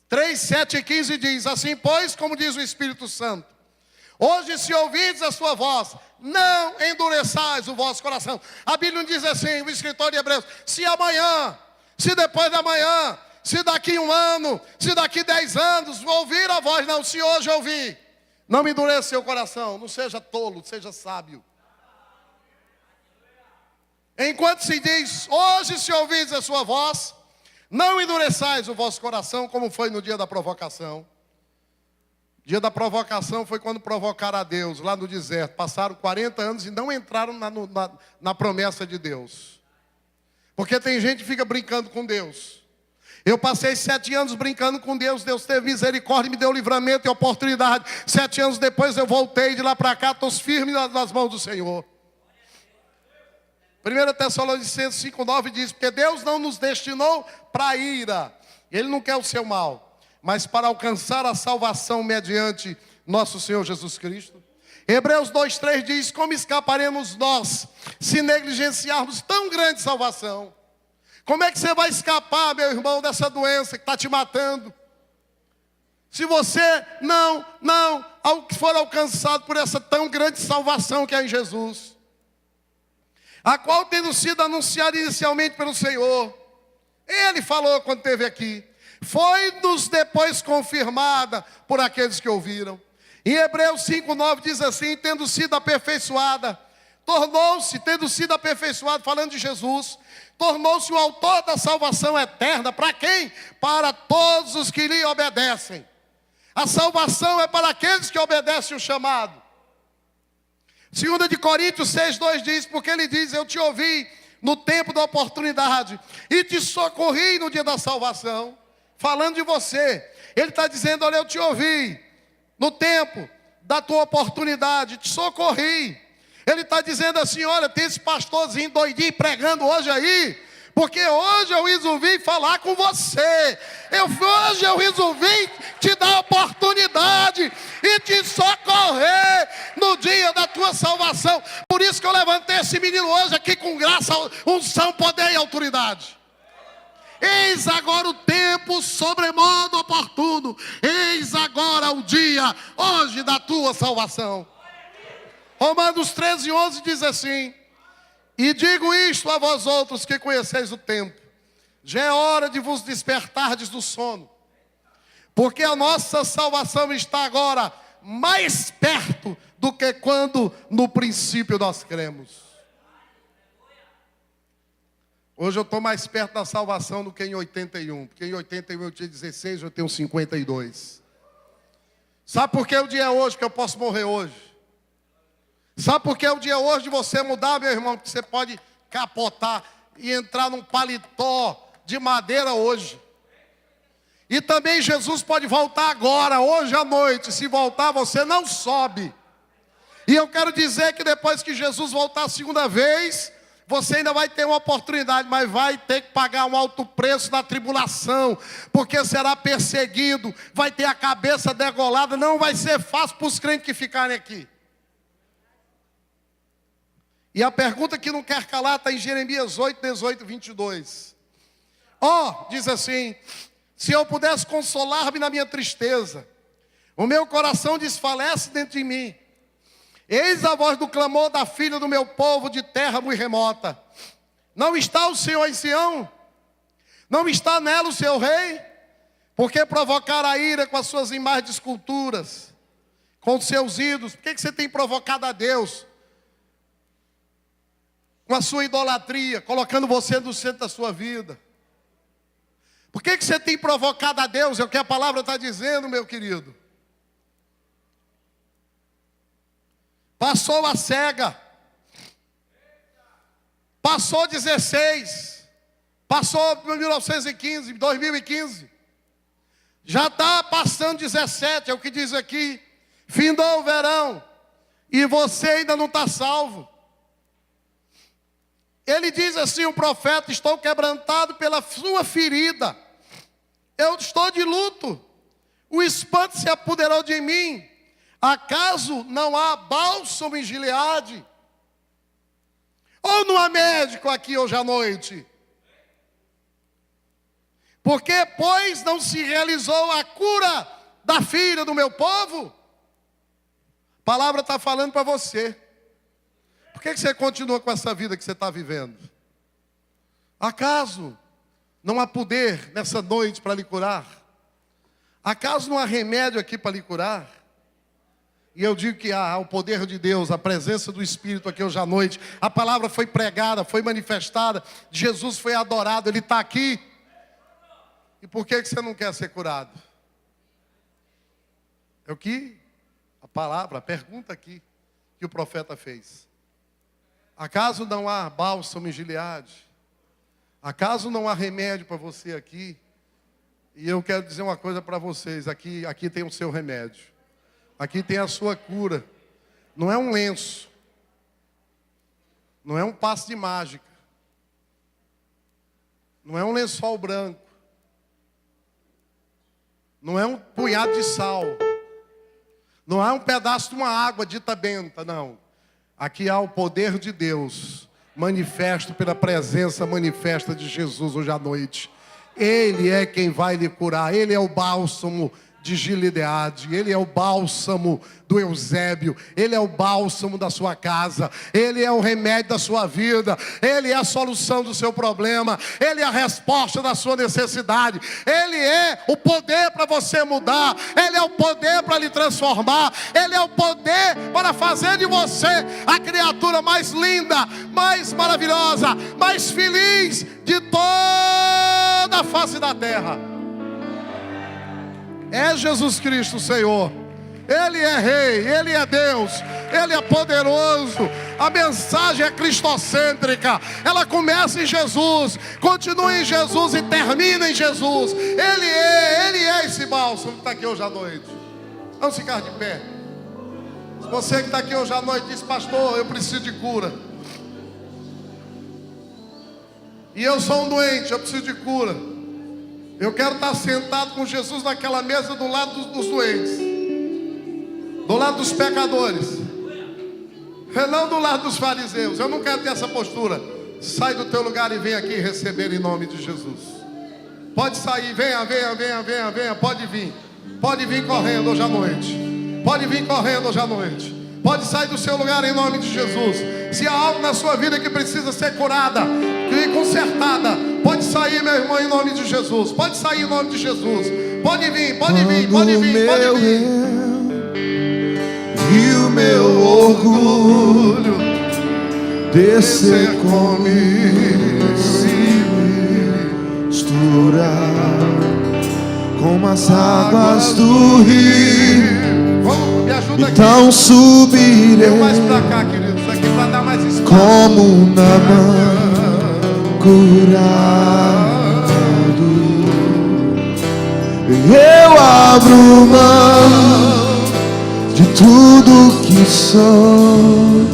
S1: 3, 7 e 15 diz: assim, pois, como diz o Espírito Santo, hoje, se ouvides a sua voz, não endureçais o vosso coração. A Bíblia não diz assim, o escritor de Hebreus: se amanhã, se depois da manhã, se daqui 1 ano, se daqui 10 anos, ouvir a voz. Não, se hoje ouvir, não me endureça seu coração. Não seja tolo, seja sábio. Enquanto se diz: hoje, se ouvides a sua voz, não endureçais o vosso coração, como foi no dia da provocação. Dia da provocação foi quando provocaram a Deus lá no deserto. Passaram 40 anos e não entraram na promessa de Deus. Porque tem gente que fica brincando com Deus. Eu passei 7 anos brincando com Deus. Deus teve misericórdia, me deu livramento e oportunidade. 7 anos depois eu voltei de lá para cá, estou firme nas mãos do Senhor. 1 Tessalonicenses 5,9 diz: porque Deus não nos destinou para a ira. Ele não quer o seu mal, mas para alcançar a salvação mediante nosso Senhor Jesus Cristo. Hebreus 2,3 diz: como escaparemos nós se negligenciarmos tão grande salvação? Como é que você vai escapar, meu irmão, dessa doença que está te matando? Se você não for alcançado por essa tão grande salvação que é em Jesus, a qual tendo sido anunciada inicialmente pelo Senhor, Ele falou quando esteve aqui, foi-nos depois confirmada por aqueles que ouviram. Em Hebreus 5,9 diz assim: tendo sido aperfeiçoada, tendo sido aperfeiçoado, falando de Jesus, tornou-se o autor da salvação eterna. Para quem? Para todos os que lhe obedecem. A salvação é para aqueles que obedecem o chamado. 2 de Coríntios 6,2 diz: porque ele diz: eu te ouvi no tempo da oportunidade e te socorri no dia da salvação. Falando de você, ele está dizendo: olha, eu te ouvi no tempo da tua oportunidade, te socorri. Ele está dizendo assim: olha, tem esse pastorzinho doidinho pregando hoje aí, porque hoje eu resolvi falar com você. Hoje eu resolvi te dar oportunidade e te socorrer no dia da tua salvação. Por isso que eu levantei esse menino hoje aqui com graça, unção, poder e autoridade. Eis agora o tempo sobremodo oportuno. Eis agora o dia, hoje, da tua salvação. Romanos 13:11 diz assim: e digo isto a vós outros que conheceis o tempo, já é hora de vos despertardes do sono, porque a nossa salvação está agora mais perto do que quando no princípio nós cremos. Hoje eu estou mais perto da salvação do que em 81, porque em 81 eu tinha 16, eu tenho 52. Sabe por que o dia é hoje, que eu posso morrer hoje? Sabe por que é o dia hoje de você mudar, meu irmão? Porque você pode capotar e entrar num paletó de madeira hoje. E também Jesus pode voltar agora, hoje à noite. Se voltar, você não sobe. E eu quero dizer que depois que Jesus voltar a segunda vez, você ainda vai ter uma oportunidade, mas vai ter que pagar um alto preço na tribulação, porque será perseguido, vai ter a cabeça degolada, não vai ser fácil para os crentes que ficarem aqui. E a pergunta que não quer calar está em Jeremias 8, 18, 22. Diz assim: se eu pudesse consolar-me na minha tristeza, o meu coração desfalece dentro de mim. Eis a voz do clamor da filha do meu povo de terra muito remota. Não está o Senhor em Sião? Não está nela o seu rei? Por que provocar a ira com as suas imagens de esculturas, com os seus ídolos? Por que você tem provocado a Deus com a sua idolatria, colocando você no centro da sua vida? Por que você tem provocado a Deus? É o que a palavra está dizendo, meu querido. Passou a cega. Passou 16. Passou 1915, 2015. Já está passando 17, é o que diz aqui. Findou o verão. E você ainda não está salvo. Ele diz assim, o profeta: estou quebrantado pela sua ferida. Eu estou de luto. O espanto se apoderou de mim. Acaso não há bálsamo em Gileade? Ou não há médico aqui hoje à noite? Porque, pois, não se realizou a cura da filha do meu povo? A palavra está falando para você. Por que você continua com essa vida que você está vivendo? Acaso não há poder nessa noite para lhe curar? Acaso não há remédio aqui para lhe curar? E eu digo que há o poder de Deus, a presença do Espírito aqui hoje à noite. A palavra foi pregada, foi manifestada, Jesus foi adorado, Ele está aqui. E por que você não quer ser curado? É o que a palavra, a pergunta aqui que o profeta fez. Acaso não há bálsamo em Gileade? Acaso não há remédio para você aqui? E eu quero dizer uma coisa para vocês, aqui tem o seu remédio. Aqui tem a sua cura. Não é um lenço. Não é um passe de mágica. Não é um lençol branco. Não é um punhado de sal. Não é um pedaço de uma água dita benta, não. Aqui há o poder de Deus, manifesto pela presença manifesta de Jesus hoje à noite. Ele é quem vai lhe curar. Ele é o bálsamo de Gileade, Ele é o bálsamo do Eusébio, Ele é o bálsamo da sua casa, Ele é o remédio da sua vida, Ele é a solução do seu problema, Ele é a resposta da sua necessidade, Ele é o poder para você mudar, Ele é o poder para lhe transformar, Ele é o poder para fazer de você a criatura mais linda, mais maravilhosa, mais feliz de toda a face da terra. É Jesus Cristo, Senhor. Ele é Rei, Ele é Deus, Ele é poderoso. A mensagem é cristocêntrica. Ela começa em Jesus, continua em Jesus e termina em Jesus. Ele é esse bálsamo que está aqui hoje à noite. Vamos ficar de pé. Se você que está aqui hoje à noite diz: pastor, eu preciso de cura. E eu sou um doente, eu preciso de cura. Eu quero estar sentado com Jesus naquela mesa do lado dos doentes, do lado dos pecadores, não do lado dos fariseus. Eu não quero ter essa postura. Sai do teu lugar e vem aqui receber em nome de Jesus. Pode sair, venha, pode vir correndo hoje à noite. Pode vir correndo hoje à noite. Pode sair do seu lugar em nome de Jesus. Se há algo na sua vida que precisa ser curada e consertada, pode sair, meu irmão, em nome de Jesus. Pode sair em nome de Jesus. Pode vir.
S2: E o meu orgulho descer comigo, se misturar com as águas do rio.
S1: Vamos, ajuda aqui.
S2: Então subirei.
S1: Deu mais pra cá, queridos. Isso aqui pra dar mais espaço.
S2: Como Naamã curado. Eu abro mão de tudo que sou,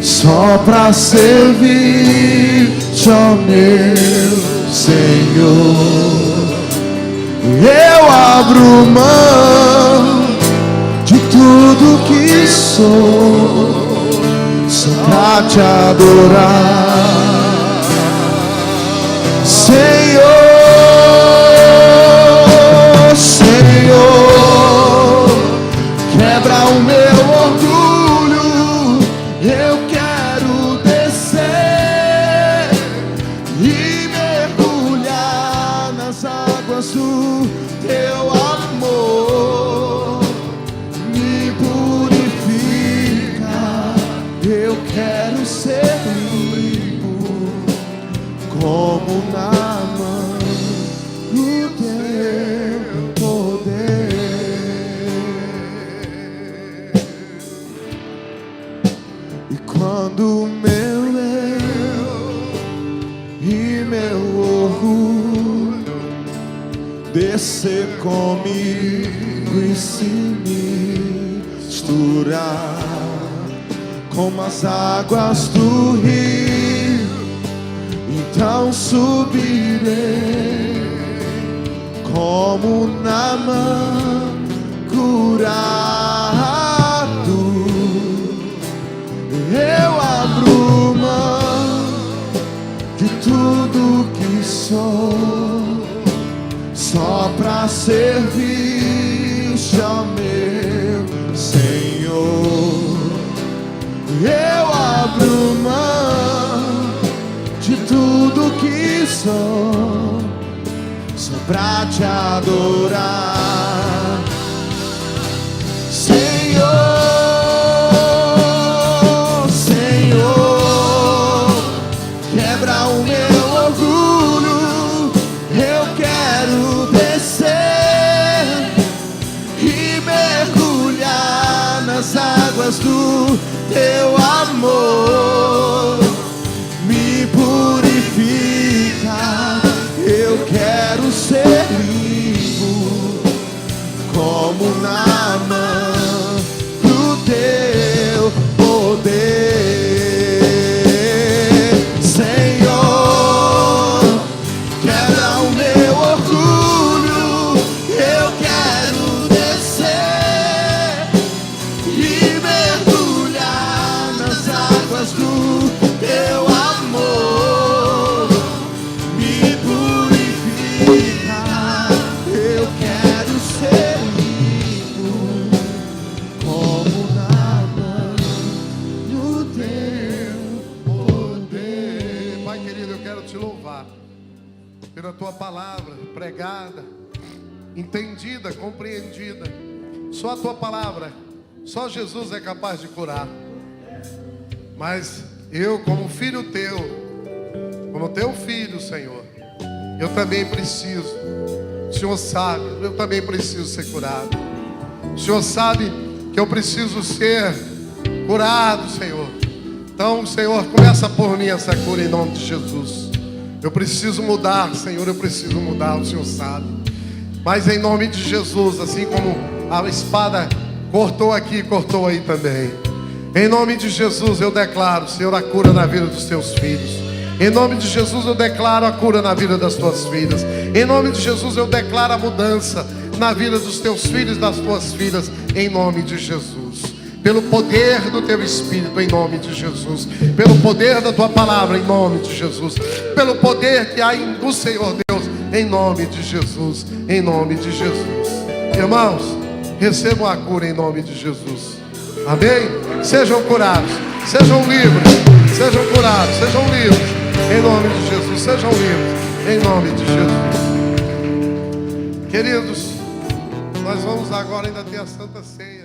S2: só pra servir-te, ó meu Senhor. Eu abro mão de tudo que sou, só pra te adorar, Senhor. Senhor, quebra o meu orgulho, eu quero descer e mergulhar nas águas do teu amor. Me purifica, eu quero ser limpo como Naamã no teu poder. E quando meu eu e meu orgulho descer comigo e se misturar com as águas do rio, então subirei como Naamã curado. Eu abro mão de tudo que sou, só pra servir-te, ó meu Senhor. Eu abro mão de tudo que sou, só pra te adorar, Senhor. Senhor, quebra o meu orgulho, eu quero descer e mergulhar nas águas do teu amor. Me purifica, eu quero ser limpo como Naamã no teu poder. Senhor, quebra o meu orgulho, eu quero descer e mergulhar nas águas do teu amor. Me purifica, eu quero ser limpo como Naamã no teu poder.
S1: Pai querido, eu quero te louvar pela tua palavra pregada, entendida, compreendida. Só a tua palavra, só Jesus é capaz de curar. Mas eu, como filho teu, como teu filho, Senhor, eu também preciso. O Senhor sabe, eu também preciso ser curado. O Senhor sabe que eu preciso ser curado, Senhor. Então, Senhor, começa por mim essa cura em nome de Jesus. Eu preciso mudar, Senhor, eu preciso mudar, o Senhor sabe. Mas em nome de Jesus, assim como a espada cortou aqui, cortou aí também. Em nome de Jesus eu declaro, Senhor, a cura na vida dos teus filhos. Em nome de Jesus eu declaro a cura na vida das tuas filhas. Em nome de Jesus eu declaro a mudança na vida dos teus filhos e das tuas filhas. Em nome de Jesus. Pelo poder do teu Espírito, em nome de Jesus. Pelo poder da tua palavra, em nome de Jesus. Pelo poder que há do Senhor Deus, em nome de Jesus. Em nome de Jesus. Irmãos, recebam a cura em nome de Jesus. Amém? Sejam curados, sejam livres, sejam curados, sejam livres. Em nome de Jesus, sejam livres. Em nome de Jesus. Queridos, nós vamos agora ainda ter a Santa Ceia.